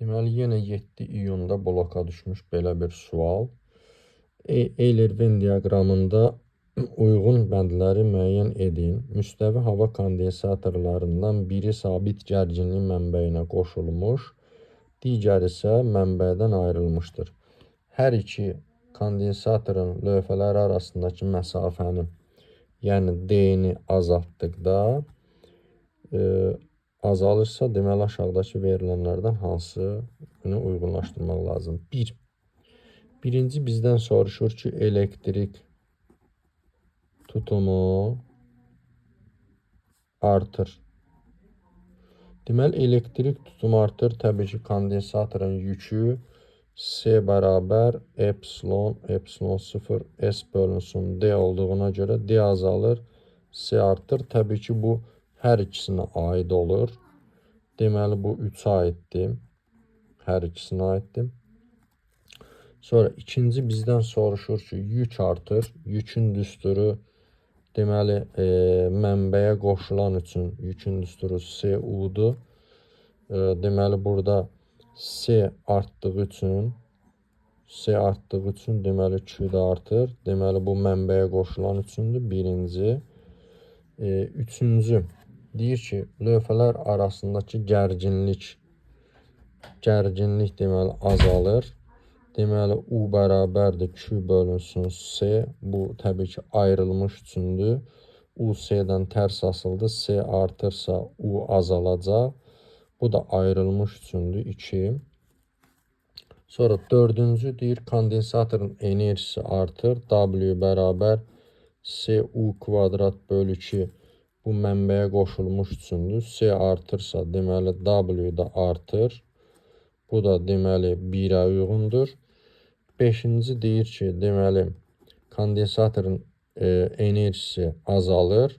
Deməli, yenə 7 iyunda bloka düşmüş belə bir sual. Eyler-Venn diaqramında uyğun bəndləri müəyyən edin. Müstəvi hava kondensatorlarından biri sabit gərginlik mənbəyinə qoşulmuş, digəri isə mənbədən ayrılmışdır. Hər iki kondensatorun lövhələri arasındakı məsafəni, yəni D-ni azaltdıqda azalırsa, deməli aşağıdakı verilənlərdən hansını uyğunlaşdırmaq lazım? Birinci bizdən soruşur ki, elektrik tutumu artır. Deməli, elektrik tutumu artır. Təbii ki, kondensatorun yükü S bərabər epsilon 0 S bölünsün D olduğuna görə D azalır, S artır. Təbii ki, bu hər ikisinə aid olur. Deməli, bu 3-ə aiddir. Hər ikisinə aiddir. Sonra ikinci bizdən soruşur ki, yük artır. Yükün düsturu, deməli, mənbəyə qoşulan üçün yükün düsturu SU-dur. Deməli, burada S artdığı üçün, deməli, Q da artır. Deməli, bu mənbəyə qoşulan üçündür. Birinci. Üçüncü, deyir ki, lövhələr arasındakı gərginlik deməli, azalır. Deməli, U bərabərdir Q bölünsün S. Bu, təbii ki, ayrılmış üçündür. U S-dən tərs asıldı. S artırsa, U azalacaq. Bu da ayrılmış üçündür 2. Sonra dördüncü deyir, kondensatorun enerjisi artır. W bərabər SU kvadrat bölü 2. Bu mənbəyə qoşulmuş üçündür. S artırsa, deməli, W da artır. Bu da, deməli, 1-ə uyğundur. Beşinci deyir ki, deməli, kondensatorun enerjisi azalır.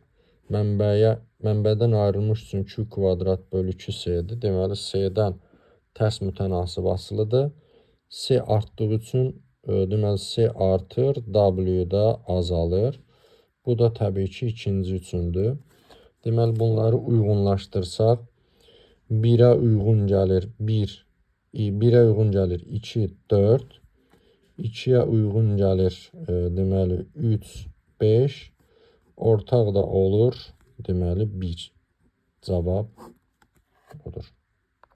Mənbədən ayrılmış üçün Q kvadrat bölü 2 S-dir. Deməli, S-dən tərs mütənasib asılıdır. S artdığı üçün, deməli, S artır, W da azalır. Bu da təbii ki, ikinci üçündür. Deməli, bunları uyğunlaşdırsaq, 1-ə uyğun gəlir 1-ə uyğun gəlir 2, 4. 2-yə uyğun gəlir, deməli, 3, 5. Ortaq da olur, deməli, 1. Cavab budur.